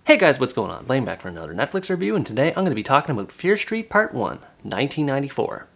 Hey guys, what's going on? Laying back for another Netflix review, and today I'm going to be talking about Fear Street Part 1, 1994.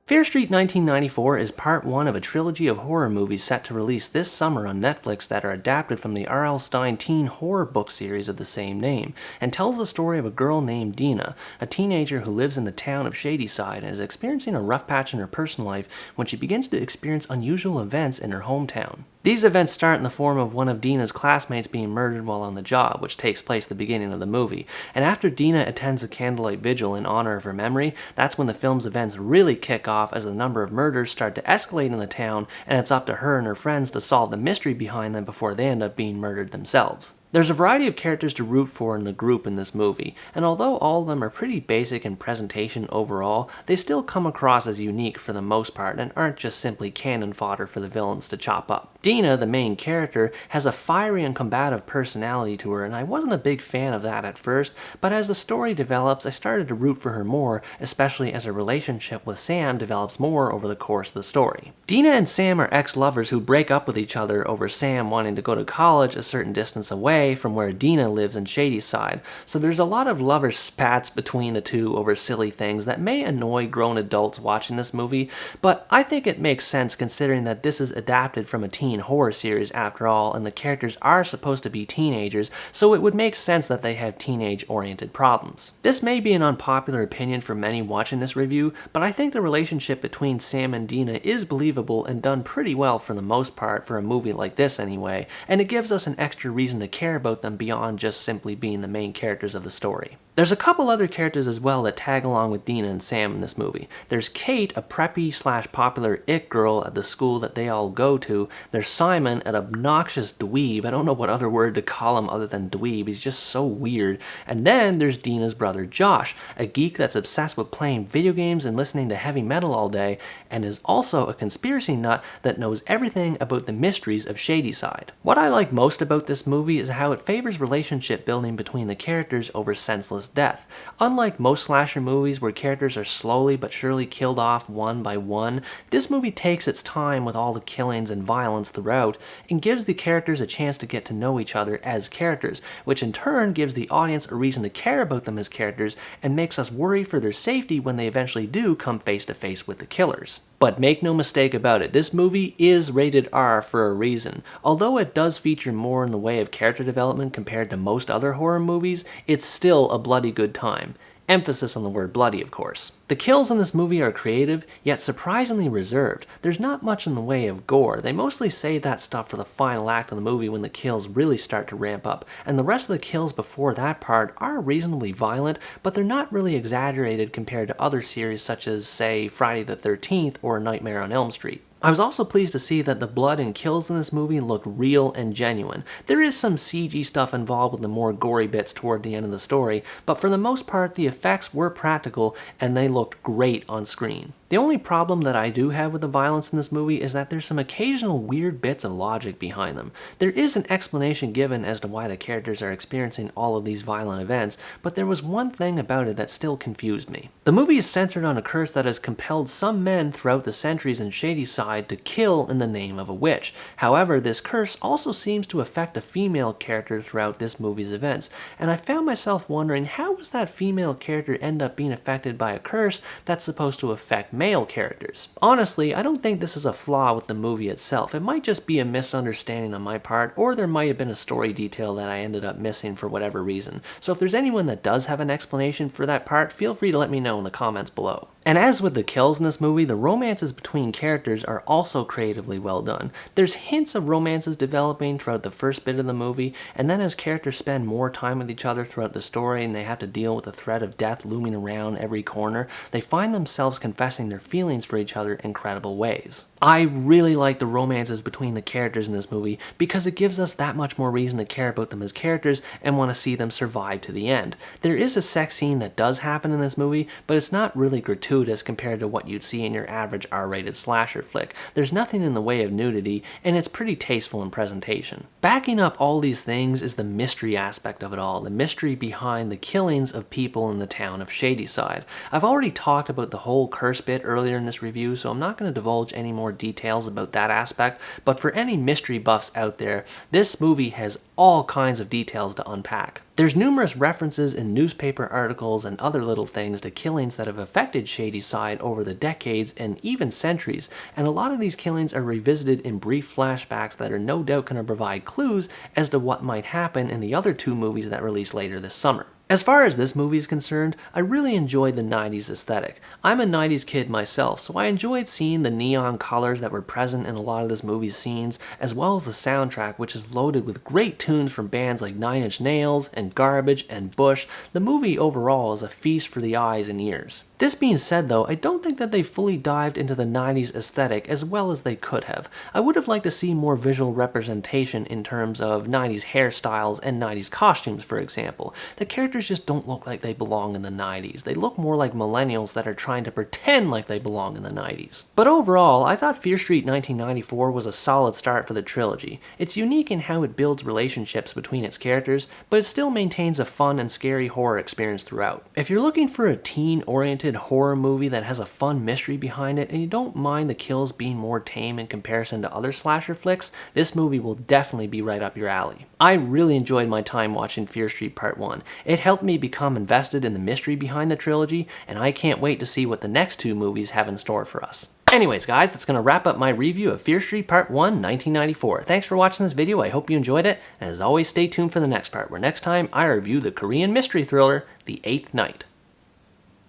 Fear Street 1994 is part 1 of a trilogy of horror movies set to release this summer on Netflix that are adapted from the R.L. Stine teen horror book series of the same name, and tells the story of a girl named Dina, a teenager who lives in the town of Shadyside and is experiencing a rough patch in her personal life when she begins to experience unusual events in her hometown. These events start in the form of one of Dina's classmates being murdered while on the job, which takes place at the beginning of the movie, and after Dina attends a candlelight vigil in honor of her memory, that's when the film's events really kick off as the number of murders start to escalate in the town, and it's up to her and her friends to solve the mystery behind them before they end up being murdered themselves. There's a variety of characters to root for in the group in this movie, and although all of them are pretty basic in presentation overall, they still come across as unique for the most part and aren't just simply cannon fodder for the villains to chop up. Dina, the main character, has a fiery and combative personality to her, and I wasn't a big fan of that at first, but as the story develops, I started to root for her more, especially as her relationship with Sam develops more over the course of the story. Dina and Sam are ex-lovers who break up with each other over Sam wanting to go to college a certain distance away from where Dina lives in Shadyside, so there's a lot of lover spats between the two over silly things that may annoy grown adults watching this movie, but I think it makes sense considering that this is adapted from a teen horror series after all, and the characters are supposed to be teenagers, so it would make sense that they have teenage-oriented problems. This may be an unpopular opinion for many watching this review, but I think the relationship between Sam and Dina is believable and done pretty well for the most part for a movie like this anyway, and it gives us an extra reason to care about them beyond just simply being the main characters of the story. There's a couple other characters as well that tag along with Dina and Sam in this movie. There's Kate, a preppy/popular it girl at the school that they all go to. There's Simon, an obnoxious dweeb. I don't know what other word to call him other than dweeb. He's just so weird. And then there's Dina's brother Josh, a geek that's obsessed with playing video games and listening to heavy metal all day, and is also a conspiracy nut that knows everything about the mysteries of Shadyside. What I like most about this movie is how it favors relationship building between the characters over senseless death. Unlike most slasher movies where characters are slowly but surely killed off one by one, this movie takes its time with all the killings and violence throughout and gives the characters a chance to get to know each other as characters, which in turn gives the audience a reason to care about them as characters and makes us worry for their safety when they eventually do come face to face with the killers. But make no mistake about it, this movie is rated R for a reason. Although it does feature more in the way of character development compared to most other horror movies, it's still a bloody good time. Emphasis on the word bloody, of course. The kills in this movie are creative, yet surprisingly reserved. There's not much in the way of gore. They mostly save that stuff for the final act of the movie when the kills really start to ramp up, and the rest of the kills before that part are reasonably violent, but they're not really exaggerated compared to other series such as, say, Friday the 13th or Nightmare on Elm Street. I was also pleased to see that the blood and kills in this movie looked real and genuine. There is some CG stuff involved with the more gory bits toward the end of the story, but for the most part the effects were practical and they looked great on screen. The only problem that I do have with the violence in this movie is that there's some occasional weird bits of logic behind them. There is an explanation given as to why the characters are experiencing all of these violent events, but there was one thing about it that still confused me. The movie is centered on a curse that has compelled some men throughout the centuries in Shadyside to kill in the name of a witch. However, this curse also seems to affect a female character throughout this movie's events, and I found myself wondering how does that female character end up being affected by a curse that's supposed to affect male characters? Honestly, I don't think this is a flaw with the movie itself. It might just be a misunderstanding on my part, or there might have been a story detail that I ended up missing for whatever reason. So if there's anyone that does have an explanation for that part, feel free to let me know in the comments below. And as with the kills in this movie, the romances between characters are also creatively well done. There's hints of romances developing throughout the first bit of the movie, and then as characters spend more time with each other throughout the story and they have to deal with the threat of death looming around every corner, they find themselves confessing their feelings for each other in credible ways. I really like the romances between the characters in this movie because it gives us that much more reason to care about them as characters and want to see them survive to the end. There is a sex scene that does happen in this movie, but it's not really gratuitous compared to what you'd see in your average R-rated slasher flick. There's nothing in the way of nudity, and it's pretty tasteful in presentation. Backing up all these things is the mystery aspect of it all, the mystery behind the killings of people in the town of Shadyside. I've already talked about the whole curse bit earlier in this review, so I'm not going to divulge any more details about that aspect, but for any mystery buffs out there, this movie has all kinds of details to unpack. There's numerous references in newspaper articles and other little things to killings that have affected Shadyside over the decades and even centuries, and a lot of these killings are revisited in brief flashbacks that are no doubt going to provide clues as to what might happen in the other two movies that release later this summer. As far as this movie is concerned, I really enjoyed the 90s aesthetic. I'm a 90s kid myself, so I enjoyed seeing the neon colors that were present in a lot of this movie's scenes, as well as the soundtrack, which is loaded with great tunes from bands like Nine Inch Nails and Garbage and Bush. The movie overall is a feast for the eyes and ears. This being said though, I don't think that they fully dived into the 90s aesthetic as well as they could have. I would have liked to see more visual representation in terms of 90s hairstyles and 90s costumes, for example. The characters just don't look like they belong in the 90s. They look more like millennials that are trying to pretend like they belong in the 90s. But overall, I thought Fear Street 1994 was a solid start for the trilogy. It's unique in how it builds relationships between its characters, but it still maintains a fun and scary horror experience throughout. If you're looking for a teen-oriented horror movie that has a fun mystery behind it and you don't mind the kills being more tame in comparison to other slasher flicks, this movie will definitely be right up your alley. I really enjoyed my time watching Fear Street Part 1. It helped me become invested in the mystery behind the trilogy, and I can't wait to see what the next two movies have in store for us. Anyways guys, that's going to wrap up my review of Fear Street Part 1, 1994. Thanks for watching this video, I hope you enjoyed it, and as always stay tuned for the next part, where next time I review the Korean mystery thriller, The Eighth Night.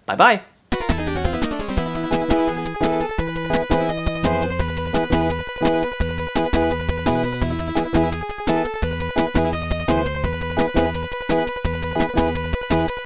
Bye bye!